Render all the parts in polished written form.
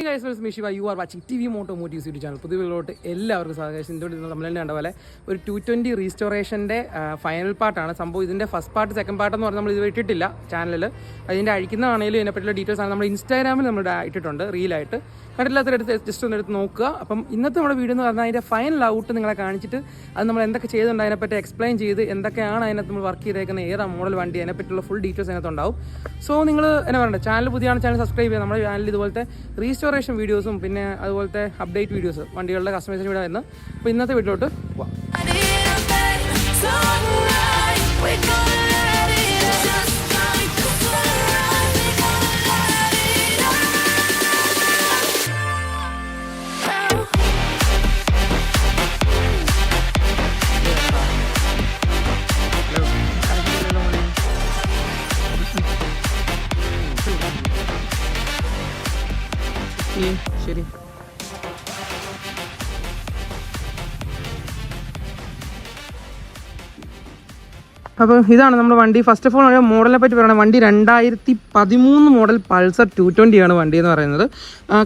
Hey guys, welcome to Shiva. You are watching TV Motomotives YouTube channel. പുതിയതിലോട്ട് എല്ലാവർക്കും സ്വാഗതം. ഇതിൻ്റെ നമ്മൾ തന്നെ കണ്ട പോലെ ഒരു 220 റീസ്റ്റോറേഷൻ്റെ ഫൈനൽ പാർട്ടാണ് സംഭവം. ഇതിൻ്റെ ഫസ്റ്റ് പാർട്ട് സെക്കൻഡ് പാർട്ട് എന്ന് പറഞ്ഞാൽ നമ്മൾ ഇത് ഇട്ടിട്ടില്ല ചാനലിൽ. അതിൻ്റെ അഴിക്കുന്നതാണെങ്കിലും ഇതിനെപ്പറ്റിയുള്ള ഡീറ്റെയിൽസ് ആണ് നമ്മൾ ഇൻസ്റ്റാഗ്രാമിൽ നമ്മൾ ഇട്ടിട്ടുണ്ട് റീലായിട്ട്. കണ്ടില്ലാത്തവരെടുത്ത് ജസ്റ്റ് ഒന്ന് എടുത്ത് നോക്കുക. അപ്പം ഇന്നത്തെ നമ്മുടെ വീഡിയോ എന്ന് പറഞ്ഞാൽ അതിൻ്റെ ഫൈനൽ ഔട്ട് നിങ്ങളെ കാണിച്ചിട്ട് അത് നമ്മൾ എന്തൊക്കെ ചെയ്തിട്ടുണ്ട് അതിനെപ്പറ്റി എക്സ്പ്ലെയിൻ ചെയ്ത് എന്തൊക്കെയാണ് അതിനകത്ത് നമ്മൾ വർക്ക് ചെയ്തേക്കുന്നത്, ഏതാ മോഡൽ വണ്ടി, അതിനെപ്പറ്റിയുള്ള ഫുൾ ഡീറ്റെയിൽസ് അതിനകത്തുണ്ടാവും. സോ നിങ്ങൾ എന്നാ പറയണ്ടേ, ചാനൽ പുതിയാണ്, ചാനൽ സബ്സ്ക്രൈബ് ചെയ്യുക. നമ്മുടെ ചാനലിൽ ഇതുപോലത്തെ റീസ്റ്റോറേഷൻ വീഡിയോസും പിന്നെ അതുപോലത്തെ അപ്ഡേറ്റ് വീഡിയോസ് വണ്ടികളുടെ കസ്റ്റമൈസേഷൻ വീഡിയോ ആയിരുന്നു. അപ്പോൾ ഇന്നത്തെ വീഡിയോട്ട് പോവാം. ശരി, അപ്പോൾ ഇതാണ് നമ്മുടെ വണ്ടി. ഫസ്റ്റ് ഓഫ് ഓൾ മോഡലിനെ പറ്റി പറയുന്നത്, വണ്ടി 2013 മോഡൽ പൾസർ 220 ആണ് വണ്ടി എന്ന് പറയുന്നത്.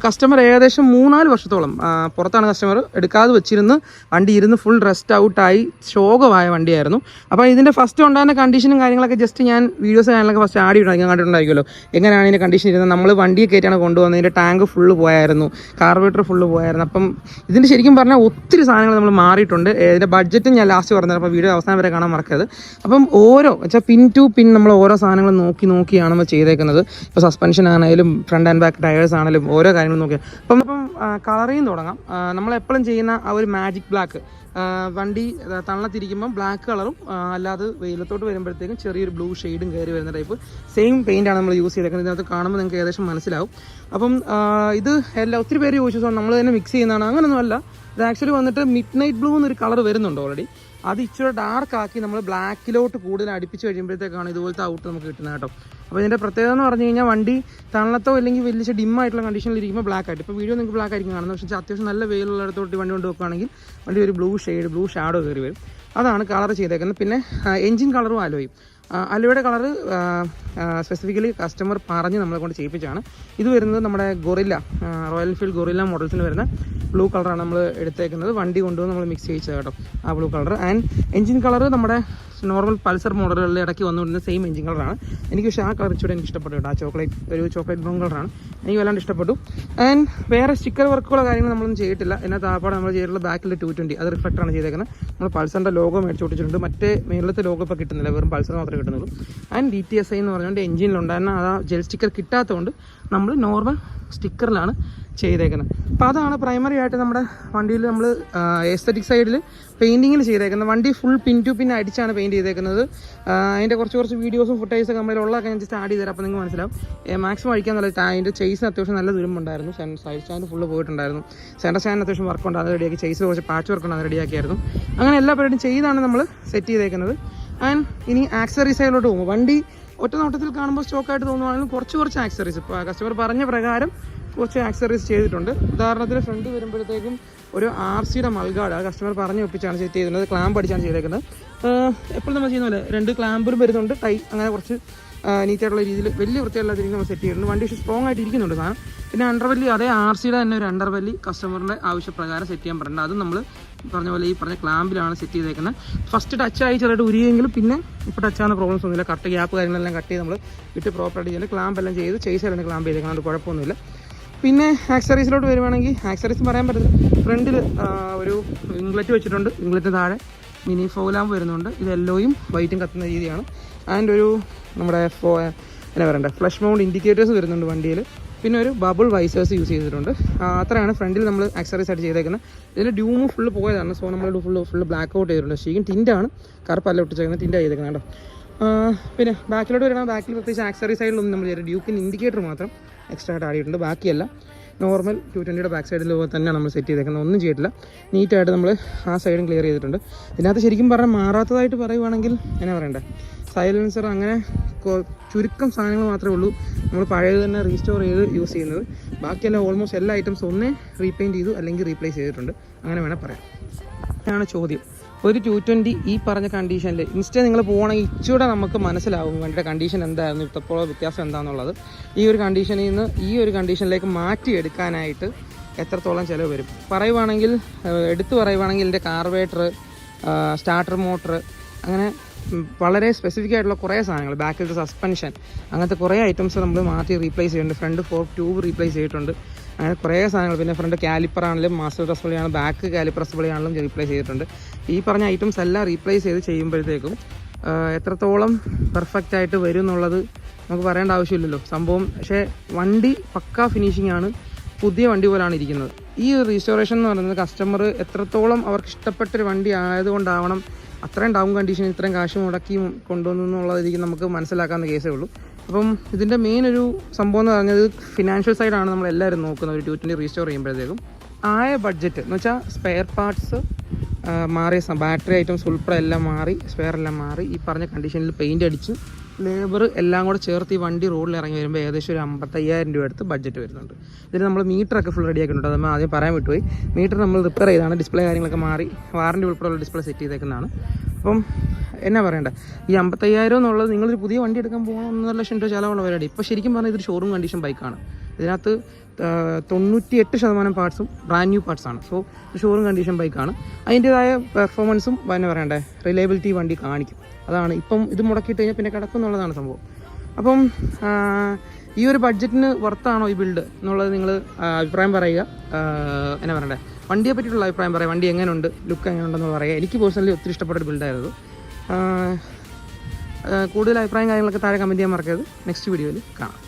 കസ്റ്റമർ ഏകദേശം 3-4 വർഷത്തോളം പുറത്താണ് കസ്റ്റമർ എടുക്കാതെ വെച്ചിരുന്ന് വണ്ടി ഇരുന്ന് ഫുൾ റെസ്റ്റ് ഔട്ടായി ശോകമായ വണ്ടിയായിരുന്നു. അപ്പോൾ ഇതിൻ്റെ ഫസ്റ്റ് ഉണ്ടായിരുന്ന കണ്ടീഷനും കാര്യങ്ങളൊക്കെ ജസ്റ്റ് ഞാൻ വീഡിയോസ് ചാനലൊക്കെ ഫസ്റ്റ് ആഡ് ചെയ്തിട്ടുണ്ടായിരിക്കും, കണ്ടിട്ടുണ്ടായിരിക്കുമല്ലോ എങ്ങനെയാണ് ഇതിൻ്റെ കണ്ടീഷൻ ഇരുന്നത്. നമ്മൾ വണ്ടിയെ കയറ്റിയാണ് കൊണ്ടുവന്നത്. ഇതിൻ്റെ ടാങ്ക് ഫുള്ള് പോയായിരുന്നു, കാർബറേറ്റർ ഫുള്ള് പോയായിരുന്നു. അപ്പം ഇതിൻ്റെ ശരിക്കും പറഞ്ഞാൽ ഒത്തിരി സാധനങ്ങൾ നമ്മൾ മാറിയിട്ടുണ്ട്. ഇതിൻ്റെ ബഡ്ജറ്റും ഞാൻ ലാസ്റ്റ് പറഞ്ഞത്, അപ്പോൾ വീഡിയോ അവസാനം വരെ കാണാൻ മറക്കരുത്. അപ്പം ഓരോ വെച്ചാൽ പിൻ ടു പിൻ നമ്മൾ ഓരോ സാധനങ്ങൾ നോക്കിയാണ് നമ്മൾ ചെയ്തേക്കുന്നത്. ഇപ്പോൾ സസ്പെൻഷൻ ആണെങ്കിലും ഫ്രണ്ട് ആൻഡ് ബാക്ക് ടയേഴ്സ് ആണെങ്കിലും ഓരോ കാര്യങ്ങൾ നോക്കി. അപ്പം കളറിയും തുടങ്ങാം. നമ്മളെപ്പോഴും ചെയ്യുന്ന ആ ഒരു മാജിക് ബ്ലാക്ക്, വണ്ടി തള്ളത്തിരിക്കുമ്പം ബ്ലാക്ക് കളറും അല്ലാതെ വെയിലത്തോട്ട് വരുമ്പോഴത്തേക്കും ചെറിയൊരു ബ്ലൂ ഷെയ്ഡും കയറി വരുന്ന ടൈപ്പ് സെയിം പെയിൻ്റാണ് നമ്മൾ യൂസ് ചെയ്തേക്കുന്നത്. ഇതിനകത്ത് കാണുമ്പോൾ നിങ്ങൾക്ക് ഏകദേശം മനസ്സിലാവും. അപ്പം ഇത് ഒത്തിരി പേര് ചോദിച്ചു നമ്മൾ തന്നെ മിക്സ് ചെയ്യുന്നതാണ്. അങ്ങനെയൊന്നും അല്ല. ഇത് ആക്ച്വലി വന്നിട്ട് മിഡ് നൈറ്റ് ബ്ലൂ എന്നൊരു കളർ വരുന്നുണ്ട് ഓൾറെഡി. അത് ഇച്ചിരി ഡാർക്ക് ആക്കി നമ്മൾ ബ്ലാക്കിലോട്ട് കൂടുതൽ അടുപ്പിച്ച് കഴിയുമ്പോഴത്തേക്കാണ് ഇതുപോലത്തെ ഔട്ട് നമുക്ക് കിട്ടുന്നത് കേട്ടോ. അപ്പോൾ ഇതിൻ്റെ പ്രത്യേകത എന്ന് പറഞ്ഞു കഴിഞ്ഞാൽ വണ്ടി തണലത്തോ അല്ലെങ്കിൽ വലിയ ഡിമ്മായിട്ടുള്ള കണ്ടീഷനിൽ ഇരിക്കുമ്പോൾ ബ്ലാക്ക് ആയിട്ട്, ഇപ്പോൾ വീഡിയോ നിങ്ങൾക്ക് ബ്ലാക്ക് ആയിരിക്കും കാണുന്നത്. പക്ഷേ അത്യാവശ്യം നല്ല വെയിലുള്ളിടത്തോട്ട് വണ്ടി കൊണ്ട് വെക്കുകയാണെങ്കിൽ വണ്ടി ഒരു ബ്ലൂ ഷാഡോ കയറി വരും. അതാണ് കളർ ചെയ്തേക്കുന്നത്. പിന്നെ എൻജിൻ കളറും അലോയും. അലോയുടെ കളറ് സ്പെസിഫിക്കലി കസ്റ്റമർ പറഞ്ഞ് നമ്മളെ കൊണ്ട് ചെയ്യിപ്പിച്ചാണ്. ഇത് വരുന്നത് നമ്മുടെ ഗൊറില്ല, റോയൽ എൻഫീൽഡ് ഗൊറില്ല മോഡൽസിന് വരുന്ന ബ്ലൂ കളറാണ് നമ്മൾ എടുത്തേക്കുന്നത്. വണ്ടി കൊണ്ടുവന്ന് നമ്മൾ മിക്സ് ചെയ്യിച്ചത് കേട്ടോ ആ blue colour. And engine colour നമ്മുടെ നോർമൽ പൾസർ മോഡലുകളിൽ ഇടയ്ക്ക് വന്നുകൊണ്ടിരുന്ന സെയിം എൻജിൻ കളറാണ്. എനിക്ക് പക്ഷേ ആ കളർ ഇച്ചിരി എനിക്ക് ഇഷ്ടപ്പെട്ടു കേട്ടോ. ആ ചോക്ലേറ്റ് ബ്രൗൺ കളറാണ് എനിക്ക് വല്ലാണ്ട് ഇഷ്ടപ്പെട്ടു. ആൻഡ് വേറെ സ്റ്റിക്കർ വർക്കുകളോ കാര്യങ്ങൾ നമ്മളൊന്നും ചെയ്തിട്ടില്ല. ഇതിനകത്ത് ആപ്പാടെ നമ്മൾ ചെയ്തിട്ടുള്ള ബാക്കിൽ 220 അത് റിഫ്ലക്ടറാണ് ചെയ്തേക്കുന്നത്. നമ്മൾ പൾസറിൻ്റെ ലോഗോ മേടിച്ച് ഒട്ടിച്ചിട്ടുണ്ട്. മറ്റേ മേളിലത്തെ ലോഗോ ഇപ്പോൾ കിട്ടുന്നില്ല, വെറും പൾസർ മാത്രമേ കിട്ടുന്നുള്ളൂ. ആൻഡ് DTSI എന്ന് പറഞ്ഞുകൊണ്ട് എൻജിനിലുണ്ടായിരുന്ന ആ ജെൽ സ്റ്റിക്കർ കിട്ടാത്തതുകൊണ്ട് നമ്മൾ നോർമൽ സ്റ്റിക്കറിലാണ് ചെയ്തേക്കുന്നത്. അപ്പോൾ അതാണ് പ്രൈമറി ആയിട്ട് നമ്മുടെ വണ്ടിയിൽ നമ്മൾ എസ്തറ്റിക് സൈഡിൽ പെയിൻറ്റിങ്ങിൽ ചെയ്തേക്കുന്നത്. വണ്ടി ഫുൾ പിൻ ടു പിൻ അടിച്ചാണ് പെയിൻറ്റ് ചെയ്തേക്കുന്നത്. അതിൻ്റെ കുറച്ച് വീഡിയോസും ഫുട്ടേജൊക്കെ നമ്മളിലുള്ളതൊക്കെ ഞാൻ ജസ്റ്റ് ആഡ് ചെയ്ത് തരാം. അപ്പോൾ നിങ്ങൾക്ക് മനസ്സിലാവും. മാക്സിമം അഴിക്കാൻ നല്ല അതിൻ്റെ ചേസിന് അത്യാവശ്യം നല്ല ദുരമ്പുണ്ടായിരുന്നു. സൈഡ് സ്റ്റാൻഡ് ഫുള്ള് പോയിട്ടുണ്ടായിരുന്നു. സെൻറ്റർ സ്റ്റാൻഡ് അത്യാവശ്യം വർക്ക് ഉണ്ട്, അത് റെഡിയാക്കി. ചേസ് കുറച്ച് പാച്ച് വർക്ക് ഉണ്ട്, അത് റെഡിയാക്കിയായിരുന്നു. അങ്ങനെ എല്ലാ പരിപാടിയും ചെയ്താണ് നമ്മൾ സെറ്റ് ചെയ്തേക്കുന്നത്. ആൻഡ് ഇനി ആക്സറീസ് സൈഡിലോട്ട് പോകുമ്പോൾ വണ്ടി ഒറ്റ നോട്ടത്തിൽ കാണുമ്പോൾ സ്റ്റോക്കായിട്ട് തോന്നുവാണെങ്കിലും കുറച്ച് ആക്സറീസ് ഇപ്പോൾ കസ്റ്റമർ പറഞ്ഞ പ്രകാരം കുറച്ച് ആക്സറീസ് ചെയ്തിട്ടുണ്ട്. ഉദാഹരണത്തിന് ഫ്രണ്ട് വരുമ്പോഴത്തേക്കും ഒരു RCയുടെ മൾഗാർഡ്, ആ കസ്റ്റമർ പറഞ്ഞ് ഒപ്പിച്ചാണ് സെറ്റ് ചെയ്തിരുന്നത്. ക്ലാമ്പ് അടിച്ചാണ് ചെയ്തേക്കുന്നത്. എപ്പോഴും നമ്മൾ ചെയ്യുന്ന പോലെ 2 ക്ലാമ്പും വരുന്നുണ്ട്. അങ്ങനെ കുറച്ച് നീറ്റായിട്ടുള്ള രീതിയിൽ വലിയ വൃത്തിയുള്ള രീതിയിൽ നമ്മൾ സെറ്റ് ചെയ്തിട്ടുണ്ട്. വണ്ടി സ്ട്രോങ് ആയിട്ട് ഇരിക്കുന്നുണ്ട് സാധനം. പിന്നെ അണ്ടർവെല്ലി അതേ RCയുടെ തന്നെ ഒരു അണ്ടർവെല്ലി കസ്റ്റമറിൻ്റെ ആവശ്യപ്രകാരം സെറ്റ് ചെയ്യാൻ പറഞ്ഞിട്ടുണ്ട്. അതും നമ്മൾ പറഞ്ഞ പോലെ ഈ പറഞ്ഞ ക്ലാമ്പിലാണ് സെറ്റ് ചെയ്തേക്കുന്നത്. ഫസ്റ്റ് ടച്ചായി ചെറുതായിട്ട് ഉരിയെങ്കിലും പിന്നെ ഇപ്പോൾ ടച്ചാകുന്ന പ്രോബ്ലംസ് ഒന്നുമില്ല. കറക്റ്റ് ഗ്യാപ്പ് കാര്യങ്ങളെല്ലാം കട്ട് ചെയ്ത് നമ്മൾ ഇട്ട് പ്രോപ്പറായിട്ട് ചെയ്യുന്നത്. ക്ലാമ്പ് എല്ലാം ചെയ്ത് ചേസിലാണ് ക്ലാമ്പ് ചെയ്തേക്കുന്നത്, അത് കുഴപ്പമൊന്നുമില്ല. പിന്നെ ആക്സറീസിലോട്ട് വരുവാണെങ്കിൽ ആക്സറീസ് പറയാൻ പറ്റില്ല. ഫ്രണ്ടിൽ ഒരു ഇംഗ്ലറ്റ് വെച്ചിട്ടുണ്ട്. ഇംഗ്ലറ്റ് താഴെ മിനി ഫോലാമ്പ് വരുന്നുണ്ട്. ഇത് യെല്ലോയും വൈറ്റും കത്തുന്ന രീതിയാണ്. ആൻഡ് ഒരു നമ്മുടെ എന്നാ പറയണ്ടേ ഫ്ലഷ് മൗണ്ട് ഇൻഡിക്കേറ്റേഴ്സ് വരുന്നുണ്ട് വണ്ടിയിൽ. പിന്നെ ഒരു ബബിൾ വൈസേഴ്സ് യൂസ് ചെയ്തിട്ടുണ്ട്. അത്രയാണ് ഫ്രണ്ടിൽ നമ്മൾ ആക്സറീസ് ആയിട്ട് ചെയ്തേക്കുന്നത്. ഇതിൻ്റെ ഡ്യൂമ് ഫുള്ള് പോയതാണ്. സോ നമ്മൾ ഫുള്ള് ബ്ലാക്ക് ഔട്ട് ചെയ്തിട്ടുണ്ട്. ശരിക്കും ടിൻ്റാണ്, കറുപ്പല്ല ഒട്ടിച്ചേക്കുന്നത്, ടിൻ്റ് ചെയ്തേക്കുന്നത് കേട്ടോ. പിന്നെ ബാക്കിലോട്ട് വരണം. ബാക്കിൽ പ്രത്യേകിച്ച് ആക്സറീസ് സൈഡിലൊന്നും നമ്മൾ ചെയ്തിട്ട് ഡ്യൂക്കിൻ്റെ ഇൻഡിക്കേറ്റർ മാത്രം എക്സ്ട്രാ ആയിട്ട് ആടിയിട്ടുണ്ട്. ബാക്കിയല്ല നോർമൽ 220യുടെ ബാക്ക് സൈഡിൽ തന്നെയാണ് നമ്മൾ സെറ്റ് ചെയ്തേക്കുന്നത്. ഒന്നും ചെയ്തിട്ടില്ല. നീറ്റായിട്ട് നമ്മൾ ആ സൈഡും ക്ലിയർ ചെയ്തിട്ടുണ്ട്. ഇതിനകത്ത് ശരിക്കും പറഞ്ഞാൽ മാറാത്തതായിട്ട് പറയുവാണെങ്കിൽ എന്നാ പറയണ്ടേ, സൈലൻസർ അങ്ങനെ ചുരുക്കം സാധനങ്ങൾ മാത്രമേ ഉള്ളൂ നമ്മൾ പഴയത് തന്നെ റീസ്റ്റോർ ചെയ്ത് യൂസ് ചെയ്യുന്നത്. ബാക്കിയെല്ലാം ഓൾമോസ്റ്റ് എല്ലാ ഐറ്റംസ് ഒന്നേ റീപെയിൻറ്റ് ചെയ്തു അല്ലെങ്കിൽ റീപ്ലേസ് ചെയ്തിട്ടുണ്ട്, അങ്ങനെ വേണേൽ പറയാം. ഇതാണ് ചോദ്യം, ഒരു 220 ഈ പറഞ്ഞ കണ്ടീഷനിൽ ഇൻസ്റ്റേ നിങ്ങൾ പോകണമെങ്കിൽ ഇച്ചിരി നമുക്ക് മനസ്സിലാവും വണ്ടിയുടെ കണ്ടീഷൻ എന്തായിരുന്നു ഇപ്പോൾ വ്യത്യാസം എന്താണെന്നുള്ളത്. ഈ ഒരു കണ്ടീഷനിൽ നിന്ന് ഈ ഒരു കണ്ടീഷനിലേക്ക് മാറ്റിയെടുക്കാനായിട്ട് എത്രത്തോളം ചിലവ് വരും പറയുവാണെങ്കിൽ, എടുത്തു പറയുവാണെങ്കിൽ ഇതിൻ്റെ കാർബേറ്റർ, സ്റ്റാർട്ടർ മോട്ടർ, അങ്ങനെ വളരെ സ്പെസിഫിക് ആയിട്ടുള്ള കുറേ സാധനങ്ങൾ, ബാക്കിലത്തെ സസ്പെൻഷൻ, അങ്ങനത്തെ കുറേ ഐറ്റംസ് നമ്മൾ മാറ്റി റീപ്ലേസ് ചെയ്തിട്ടുണ്ട്. ഫ്രണ്ട് ഫോർക്ക് ട്യൂബ് റീപ്ലേസ് ചെയ്തിട്ടുണ്ട്. അങ്ങനെ കുറേ സാധനങ്ങൾ. പിന്നെ ഫ്രണ്ട് കാലിപ്പർ ആണെങ്കിലും മാസ്റ്റർ അസംബ്ലി ആണ്, ബാക്ക് കാലിപ്പർ അസംബ്ലി ആണെങ്കിലും റീപ്ലേസ് ചെയ്തിട്ടുണ്ട്. ഈ പറഞ്ഞ ഐറ്റംസ് എല്ലാം റീപ്ലേസ് ചെയ്ത് ചെയ്യുമ്പോഴത്തേക്കും എത്രത്തോളം പെർഫെക്റ്റ് ആയിട്ട് വരും എന്നുള്ളത് നമുക്ക് പറയേണ്ട ആവശ്യമില്ലല്ലോ സംഭവം. പക്ഷേ വണ്ടി പക്കാ ഫിനിഷിംഗ് ആണ്, പുതിയ വണ്ടി പോലാണ് ഇരിക്കുന്നത്. ഈ റീസ്റ്റോറേഷൻ എന്ന് പറയുന്നത് കസ്റ്റമർ എത്രത്തോളം അവർക്ക് ഇഷ്ടപ്പെട്ടൊരു വണ്ടി ആയതുകൊണ്ടാവണം അത്രയും ഡൗൺ കണ്ടീഷനിൽ ഇത്രയും കാശ് മുടക്കി കൊണ്ടുവന്നു എന്നുള്ളതായിരിക്കും നമുക്ക് മനസ്സിലാക്കാവുന്ന കേസേ ഉള്ളൂ. അപ്പം ഇതിൻ്റെ മെയിൻ ഒരു സംഭവം എന്ന് പറഞ്ഞത് ഫിനാൻഷ്യൽ സൈഡാണ് നമ്മളെല്ലാവരും നോക്കുന്നത്. ഒരു 220 റീസ്റ്റോർ ചെയ്യുമ്പോഴത്തേക്കും ആയ ബഡ്ജറ്റ് എന്ന് വെച്ചാൽ സ്പെയർ പാർട്സ് മാറി, ബാറ്ററി ഐറ്റംസ് ഉൾപ്പെടെ എല്ലാം മാറി, സ്പെയർ എല്ലാം മാറി, ഈ പറഞ്ഞ കണ്ടീഷനിൽ പെയിൻ്റ് അടിച്ച് ലേബർ എല്ലാം കൂടെ ചേർത്ത് ഈ വണ്ടി റോഡിൽ ഇറങ്ങി വരുമ്പോൾ ഏകദേശം ഒരു 55,000 രൂപ അടുത്ത് ബഡ്ജറ്റ് വരുന്നുണ്ട്. ഇതിന് നമ്മൾ മീറ്ററൊക്കെ ഫുൾ റെഡിയാക്കിയിട്ടുണ്ട്. അത് നമ്മൾ ആദ്യം പറയാൻ വിട്ടുപോയി. മീറ്റർ നമ്മൾ റിപ്പയർ ചെയ്താണ്, ഡിസ്പ്ലേ കാര്യങ്ങളൊക്കെ മാറി വാറണ്ടി ഉൾപ്പെടെയുള്ള ഡിസ്പ്ലേ സെറ്റ് ചെയ്തേക്കുന്നതാണ്. അപ്പം എന്നാ പറയണ്ടേ, ഈ 55,000 എന്നുള്ളത് നിങ്ങളൊരു പുതിയ വണ്ടി എടുക്കാൻ പോകണം 1.5 ലക്ഷം രൂപ ചിലവുള്ള പരിപാടി. ഇപ്പോൾ ശരിക്കും പറഞ്ഞാൽ ഇതൊരു ഷോറൂം കണ്ടീഷൻ ബൈക്കാണ്. ഇതിനകത്ത് 98% പാർട്സും ബ്രാൻഡ് ന്യൂ പാർട്സാണ്. സോ ഷോറൂം കണ്ടീഷൻ ബൈക്കാണ്. അതിൻ്റേതായ പെർഫോമൻസും എന്നാ പറയണ്ടേ, റിലയബിലിറ്റി വണ്ടി കാണിക്കും. അതാണ് ഇപ്പം ഇത് മുടക്കിയിട്ട് കഴിഞ്ഞാൽ പിന്നെ കിടക്കും എന്നുള്ളതാണ് സംഭവം. അപ്പം ഈ ഒരു ബഡ്ജറ്റിന് വർത്താണോ ഈ ബിൽഡ് എന്നുള്ളത് നിങ്ങൾ അഭിപ്രായം പറയുക. എന്നാ പറയണ്ടേ, വണ്ടിയെ പറ്റിയിട്ടുള്ള അഭിപ്രായം പറയുക. വണ്ടി എങ്ങനെയുണ്ട്, ലുക്ക് എങ്ങനെയുണ്ടെന്ന് പറയുക. എനിക്ക് പേഴ്സണലി ഒത്തിരി ഇഷ്ടപ്പെട്ടൊരു ബിൽഡായിരുന്നു. കൂടുതൽ അഭിപ്രായം കാര്യങ്ങളൊക്കെ താഴെ കമൻറ്റ് ചെയ്യാൻ മറക്കരുത്. നെക്സ്റ്റ് വീഡിയോയിൽ കാണാം.